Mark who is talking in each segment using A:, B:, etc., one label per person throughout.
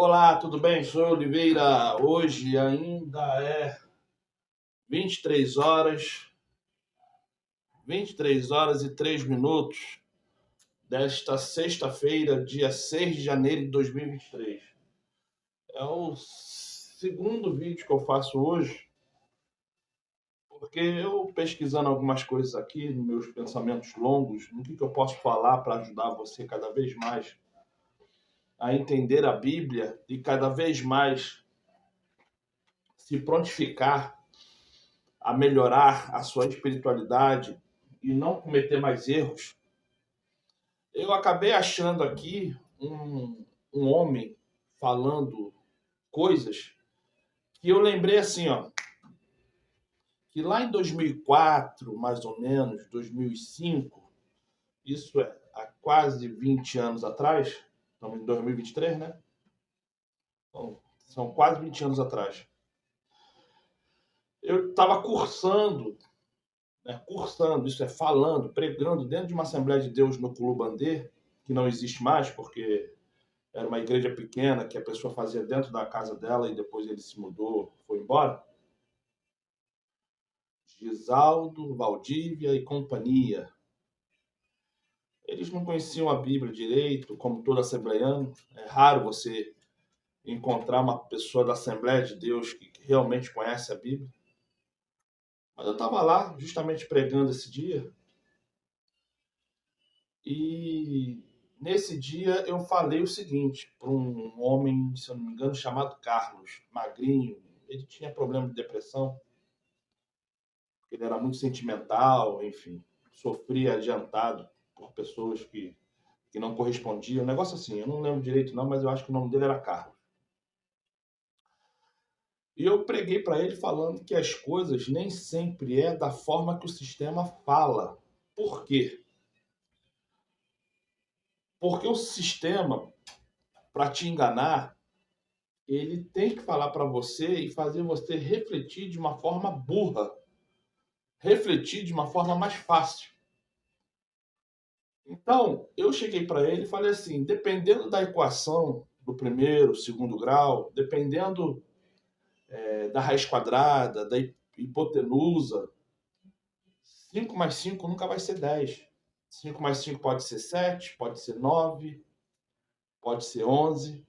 A: Olá, tudo bem? Sou Oliveira. Hoje ainda é 23 horas, 23 horas e 3 minutos desta sexta-feira, dia 6 de janeiro de 2023. É o segundo vídeo que eu faço hoje, porque eu pesquisando algumas coisas aqui, nos meus pensamentos longos, no que eu posso falar para ajudar você cada vez mais a entender a Bíblia e cada vez mais se prontificar a melhorar a sua espiritualidade e não cometer mais erros, eu acabei achando aqui um homem falando coisas que eu lembrei assim, ó, que lá em 2004, mais ou menos, 2005, isso é, há quase 20 anos atrás, estamos em 2023, né? Então, são quase 20 anos atrás. Eu estava cursando, isso é, falando, pregando dentro de uma Assembleia de Deus no Culubandê, que não existe mais, porque era uma igreja pequena que a pessoa fazia dentro da casa dela e depois ele se mudou, foi embora. Gisaldo, Valdívia e companhia. Eles não conheciam a Bíblia direito, como todo assembleiano. É raro você encontrar uma pessoa da Assembleia de Deus que realmente conhece a Bíblia. Mas eu estava lá, justamente pregando esse dia, e nesse dia eu falei o seguinte para um homem, se eu não me engano, chamado Carlos, magrinho. Ele tinha problema de depressão, ele era muito sentimental, enfim, sofria adiantado por pessoas que não correspondiam. Um negócio assim, eu não lembro direito não, mas eu acho que o nome dele era Carlos. E eu preguei para ele falando que as coisas nem sempre é da forma que o sistema fala. Por quê? Porque o sistema, para te enganar, ele tem que falar para você e fazer você refletir de uma forma burra, refletir de uma forma mais fácil. Então, eu cheguei para ele e falei assim, dependendo da equação do primeiro, segundo grau, dependendo da raiz quadrada, da hipotenusa, 5 mais 5 nunca vai ser 10. 5 mais 5 pode ser 7, pode ser 9, pode ser 11.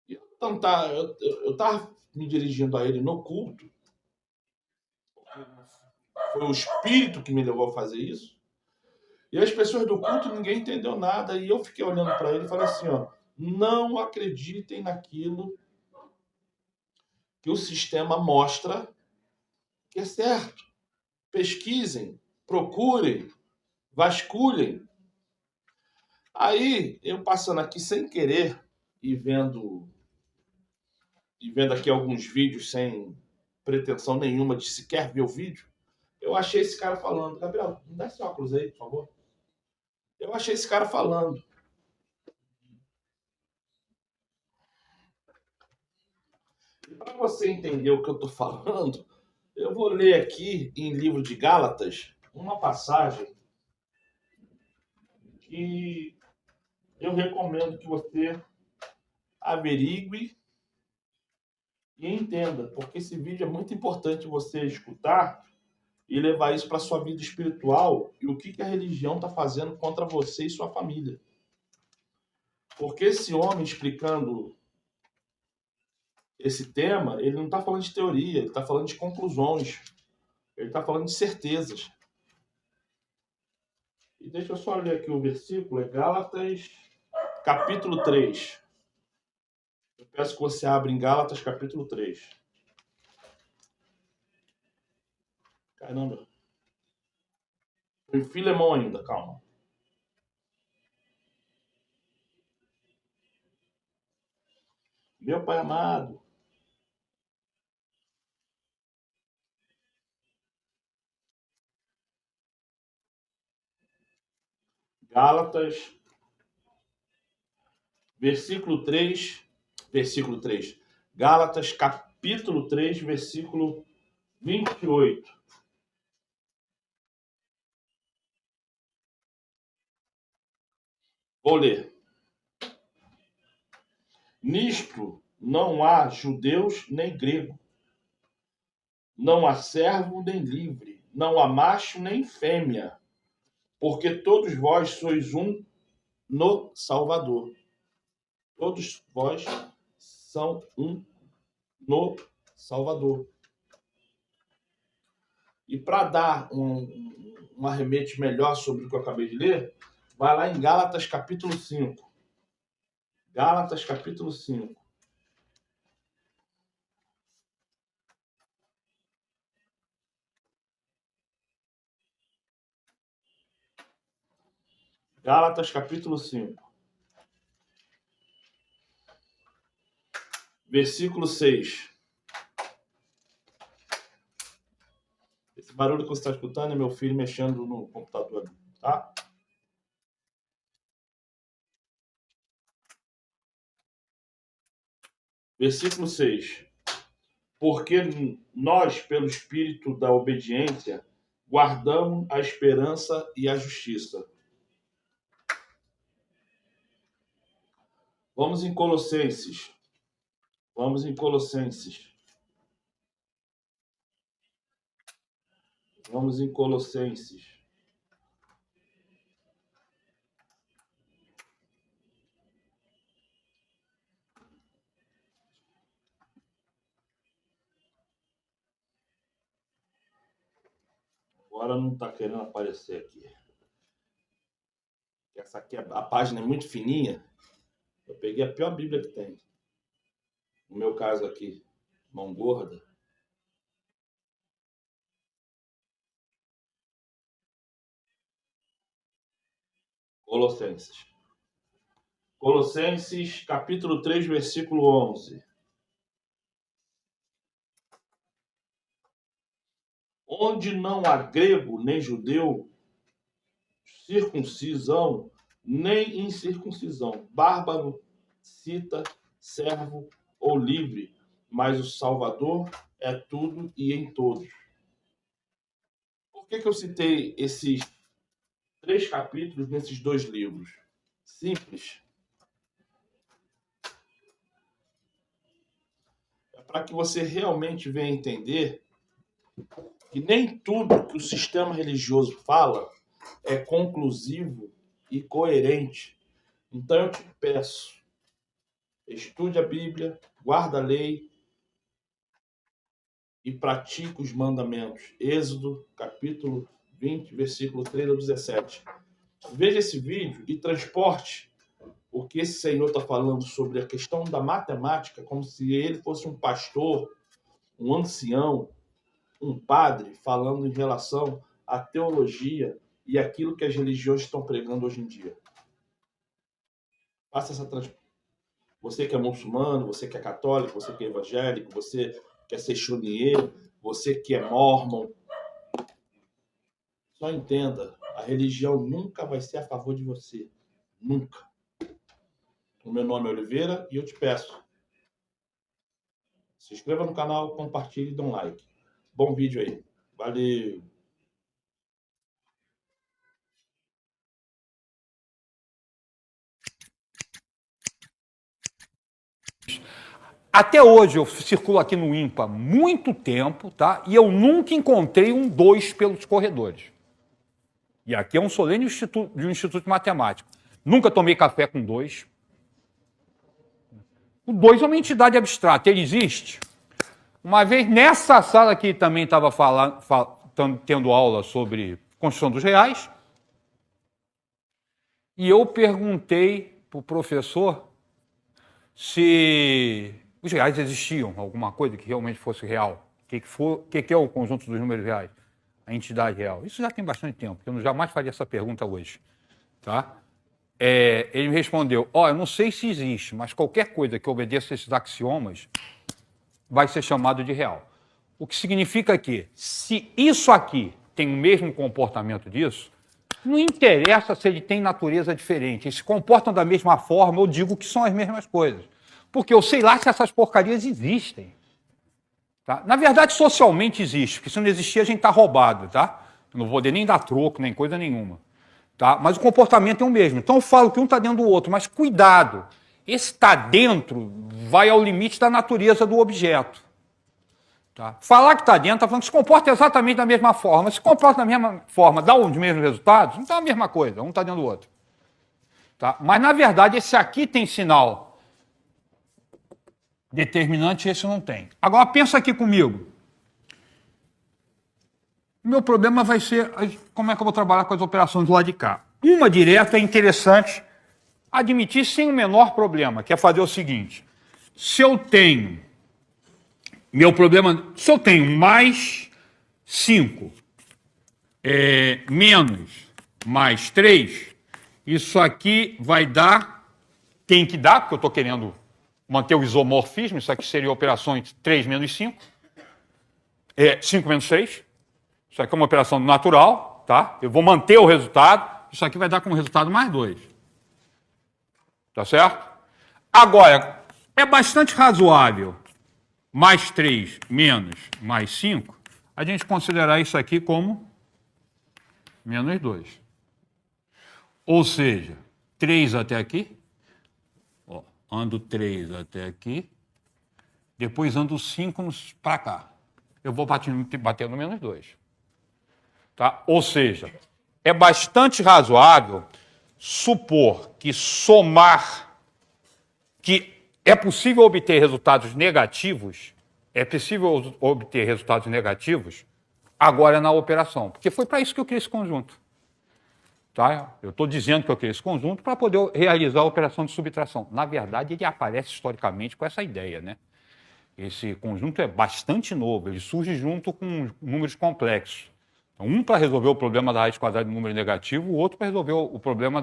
A: Então, eu tava me dirigindo a ele no culto, foi o espírito que me levou a fazer isso. E as pessoas do culto, ninguém entendeu nada. E eu fiquei olhando para ele e falei assim, ó, não acreditem naquilo que o sistema mostra que é certo. Pesquisem, procurem, vasculhem. Aí, eu passando aqui sem querer e vendo aqui alguns vídeos sem pretensão nenhuma de sequer ver o vídeo, eu achei esse cara falando. Gabriel, me dá esse óculos aí, por favor. Eu achei esse cara falando. E para você entender o que eu estou falando, eu vou ler aqui em livro de Gálatas uma passagem que eu recomendo que você averigue e entenda, porque esse vídeo é muito importante você escutar e levar isso para a sua vida espiritual e o que a religião está fazendo contra você e sua família. Porque esse homem explicando esse tema, ele não está falando de teoria, ele está falando de conclusões, ele está falando de certezas. E deixa eu só ler aqui o versículo, é Gálatas, capítulo 3. Eu peço que você abra em Gálatas, capítulo 3. Caramba. Em Filemão ainda, calma. Meu pai amado. Gálatas, versículo 3. Versículo 3. Gálatas, capítulo 3, versículo 28. Vou ler. Nisto não há judeus nem grego, não há servo nem livre, não há macho nem fêmea, porque todos vós sois um no Salvador. Todos vós são um no Salvador. E para dar um arremete melhor sobre o que eu acabei de ler, vai lá em Gálatas capítulo 5. Gálatas capítulo 5. Gálatas capítulo 5. Versículo 6. Esse barulho que você está escutando é meu filho mexendo no computador, tá? Versículo 6. Porque nós, pelo espírito da obediência, guardamos a esperança e a justiça. Vamos em Colossenses. Vamos em Colossenses. Vamos em Colossenses. Agora não está querendo aparecer aqui. Essa aqui, a página é muito fininha. Eu peguei a pior Bíblia que tem. No meu caso aqui, mão gorda. Colossenses. Colossenses, capítulo 3, versículo 11. Onde não há grego nem judeu, circuncisão nem incircuncisão, bárbaro, cita, servo ou livre, mas o Salvador é tudo e em todos. Por que eu citei esses 3 capítulos nesses 2 livros? Simples. É para que você realmente venha entender que nem tudo que o sistema religioso fala é conclusivo e coerente. Então eu te peço, estude a Bíblia, guarda a lei e pratique os mandamentos. Êxodo, capítulo 20, versículo 3 ao 17. Veja esse vídeo e transporte o que esse senhor está falando sobre a questão da matemática, como se ele fosse um pastor, um ancião, um padre, falando em relação à teologia e aquilo que as religiões estão pregando hoje em dia. Faça essa transporte. Você que é muçulmano, você que é católico, você que é evangélico, você que é sechonier, você que é mormon, só entenda, a religião nunca vai ser a favor de você. Nunca. O meu nome é Oliveira e eu te peço, se inscreva no canal, compartilhe e dê um like. Bom vídeo aí. Valeu!
B: Até hoje eu circulo aqui no IMPA há muito tempo, tá? E eu nunca encontrei um 2 pelos corredores. E aqui é um solene de um instituto de matemática. Nunca tomei café com 2. O 2 é uma entidade abstrata, ele existe. Uma vez nessa sala aqui também estava tendo aula sobre construção dos reais. E eu perguntei para o professor se os reais existiam, alguma coisa que realmente fosse real. O que é o conjunto dos números reais? A entidade real. Isso já tem bastante tempo, eu jamais faria essa pergunta hoje. Tá? Ele me respondeu, eu não sei se existe, mas qualquer coisa que obedeça a esses axiomas vai ser chamado de real. O que significa que, se isso aqui tem o mesmo comportamento disso, não interessa se ele tem natureza diferente. Eles se comportam da mesma forma, eu digo que são as mesmas coisas. Porque eu sei lá se essas porcarias existem. Tá? Na verdade, socialmente existe, porque se não existir, a gente está roubado. Tá? Eu não vou poder nem dar troco, nem coisa nenhuma. Tá? Mas o comportamento é o mesmo. Então eu falo que um está dentro do outro, mas cuidado. Esse está dentro vai ao limite da natureza do objeto. Tá? Falar que está dentro está falando que se comporta exatamente da mesma forma. Se comporta da mesma forma, dá os mesmos resultados, não está a mesma coisa, um está dentro do outro. Tá? Mas, na verdade, esse aqui tem sinal determinante e esse não tem. Agora, pensa aqui comigo. O meu problema vai ser como é que eu vou trabalhar com as operações do lado de cá. Uma direta é interessante admitir sem o menor problema, que é fazer o seguinte. Se eu tenho mais 5 menos mais 3, isso aqui vai dar, tem que dar, porque eu estou querendo manter o isomorfismo, isso aqui seria operações 3 menos 5, 5 menos 3, isso aqui é uma operação natural, tá? Eu vou manter o resultado, isso aqui vai dar como resultado mais 2. Tá certo? Agora, é bastante razoável mais 3 menos mais 5, a gente considerar isso aqui como menos 2. Ou seja, 3 até aqui, ó, ando 3 até aqui, depois ando 5 para cá. Eu vou bater no menos 2. Tá? Ou seja, é bastante razoável supor que somar, que é possível obter resultados negativos, agora na operação, porque foi para isso que eu criei esse conjunto. Tá? Eu estou dizendo que eu criei esse conjunto para poder realizar a operação de subtração. Na verdade, ele aparece historicamente com essa ideia, né? Esse conjunto é bastante novo, ele surge junto com números complexos. Então, um para resolver o problema da raiz quadrada de número negativo, o outro para resolver o problema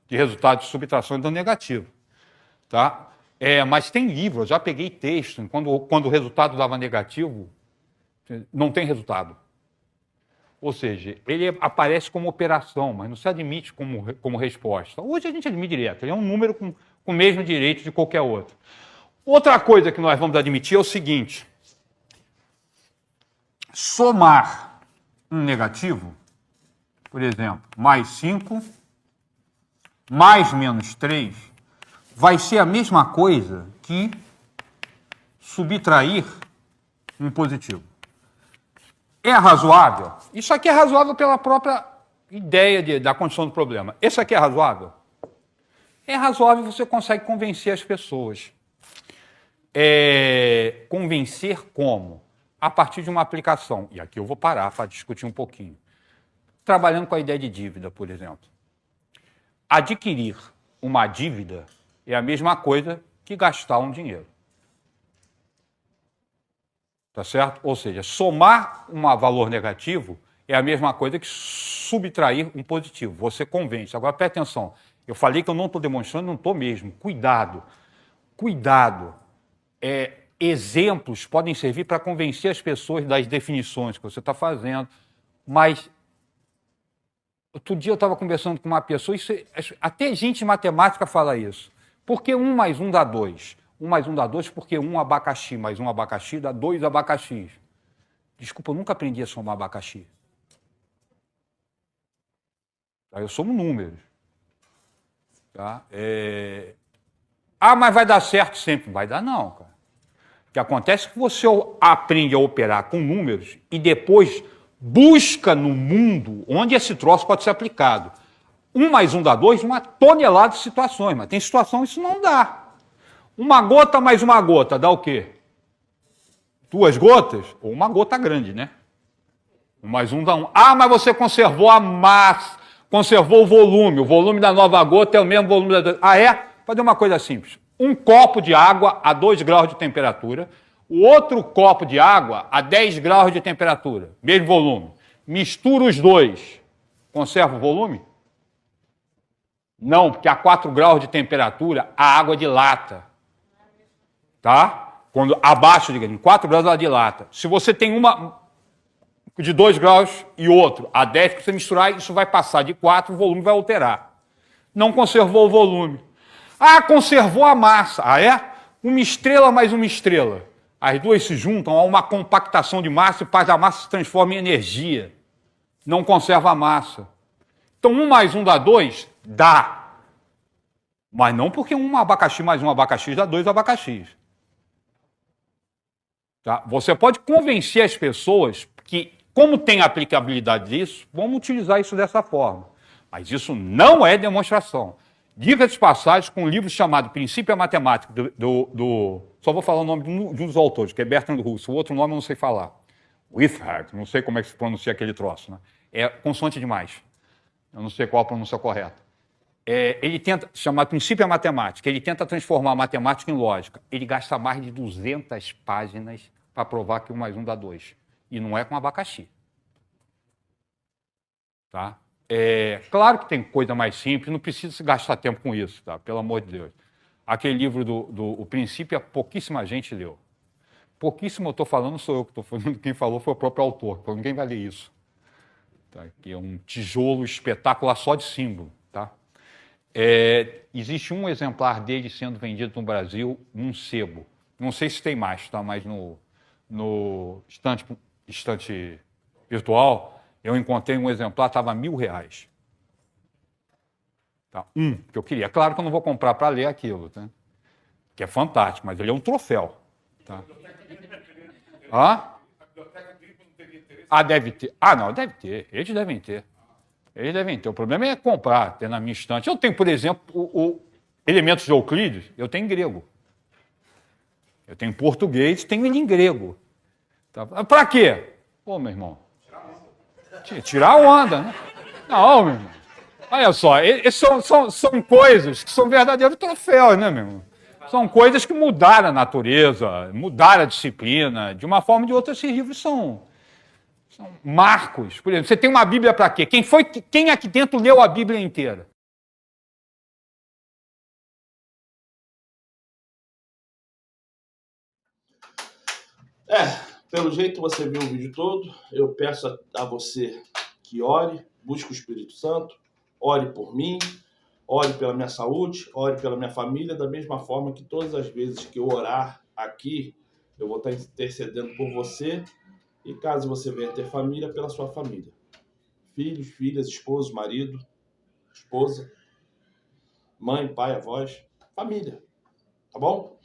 B: de resultado de subtração do negativo. Tá? Mas tem livro, eu já peguei texto, quando o resultado dava negativo, não tem resultado. Ou seja, ele aparece como operação, mas não se admite como resposta. Hoje a gente admite direto, ele é um número com o mesmo direito de qualquer outro. Outra coisa que nós vamos admitir é o seguinte: somar um negativo, por exemplo, mais 5, mais menos 3, vai ser a mesma coisa que subtrair um positivo. É razoável? Isso aqui é razoável pela própria ideia da condição do problema. Esse aqui é razoável? É razoável, você consegue convencer as pessoas. Convencer como? A partir de uma aplicação. E aqui eu vou parar para discutir um pouquinho. Trabalhando com a ideia de dívida, por exemplo. Adquirir uma dívida é a mesma coisa que gastar um dinheiro. Tá certo? Ou seja, somar um valor negativo é a mesma coisa que subtrair um positivo. Você convence. Agora, presta atenção. Eu falei que eu não estou demonstrando, não estou mesmo. Cuidado. Cuidado. Exemplos podem servir para convencer as pessoas das definições que você está fazendo, mas outro dia eu estava conversando com uma pessoa, até gente matemática fala isso. Por que 1 mais 1 dá 2? 1 mais 1 dá 2 porque 1 abacaxi mais 1 abacaxi dá 2 abacaxis. Desculpa, eu nunca aprendi a somar abacaxi. Tá? Eu somo números. Tá? Mas vai dar certo sempre. Vai dar não, cara. O que acontece é que você aprende a operar com números e depois busca no mundo onde esse troço pode ser aplicado. 1 mais 1 dá 2, uma tonelada de situações, mas tem situação que isso não dá. Uma gota mais uma gota dá o quê? 2 gotas? Ou uma gota grande, né? 1 mais 1 dá 1. Mas você conservou a massa, conservou o volume da nova gota é o mesmo volume da... Fazer uma coisa simples. Um copo de água a 2 graus de temperatura, o outro copo de água a 10 graus de temperatura, mesmo volume. Mistura os dois. Conserva o volume? Não, porque a 4 graus de temperatura a água dilata. Tá? Quando abaixo de 4 graus ela dilata. Se você tem uma de 2 graus e outro a 10, se você misturar, isso vai passar de 4, o volume vai alterar. Não conservou o volume. Conservou a massa. Uma estrela mais uma estrela. As duas se juntam, há uma compactação de massa e faz a massa se transforma em energia. Não conserva a massa. Então, 1 mais 1 dá 2? Dá. Mas não porque um abacaxi mais um abacaxi dá 2 abacaxis. Tá? Você pode convencer as pessoas que, como tem aplicabilidade disso, vamos utilizar isso dessa forma. Mas isso não é demonstração. Diga de passagem, com um livro chamado Princípio à Matemática, só vou falar o nome de um dos autores, que é Bertrand Russell, o outro nome eu não sei falar. Withard, não sei como é que se pronuncia aquele troço. Né? É consoante demais. Eu não sei qual a pronúncia correta. Ele tenta, chamar Princípio à Matemática, ele tenta transformar a matemática em lógica. Ele gasta mais de 200 páginas para provar que 1 mais 1 dá 2. E não é com abacaxi. Tá? Claro que tem coisa mais simples, não precisa se gastar tempo com isso, tá? Pelo amor de Deus. Aquele livro do Princípio, pouquíssima gente leu. Pouquíssimo eu estou falando, não sou eu que estou falando, quem falou foi o próprio autor, então ninguém vai ler isso. Tá? Que é um tijolo espetacular só de símbolo. Tá? Existe um exemplar dele sendo vendido no Brasil num sebo. Não sei se tem mais, tá? Mas no estante virtual, eu encontrei um exemplar, estava R$1.000. Tá? Que eu queria. Claro que eu não vou comprar para ler aquilo, tá? Que é fantástico, mas ele é um troféu. Tá? Deve ter. Não, deve ter. Eles devem ter. Eles devem ter. O problema é comprar, ter na minha estante. Eu tenho, por exemplo, elementos de Euclides, eu tenho em grego. Eu tenho em português, tenho ele em grego. Tá? Para quê? Pô, meu irmão. Tirar a onda, né? Não, meu irmão. Olha só, são coisas que são verdadeiros troféus, né, meu irmão? São coisas que mudaram a natureza, mudaram a disciplina. De uma forma ou de outra, esses livros são marcos. Por exemplo, você tem uma Bíblia para quê? Quem aqui dentro leu a Bíblia inteira?
A: Pelo jeito você viu o vídeo todo. Eu peço a você que ore, busque o Espírito Santo, ore por mim, ore pela minha saúde, ore pela minha família, da mesma forma que todas as vezes que eu orar aqui, eu vou estar intercedendo por você e, caso você venha ter família, pela sua família. Filhos, filhas, esposo, marido, esposa, mãe, pai, avós, família. Tá bom?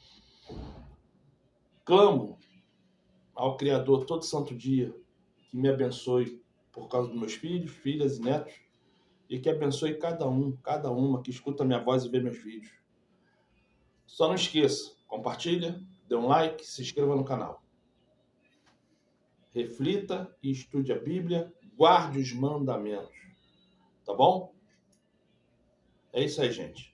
A: Clamo ao Criador todo santo dia que me abençoe por causa dos meus filhos, filhas e netos, e que abençoe cada uma que escuta minha voz e vê meus vídeos. Só não esqueça, compartilha, dê um like, se inscreva no canal. Reflita e estude a Bíblia, guarde os mandamentos. Tá bom? É isso aí, gente.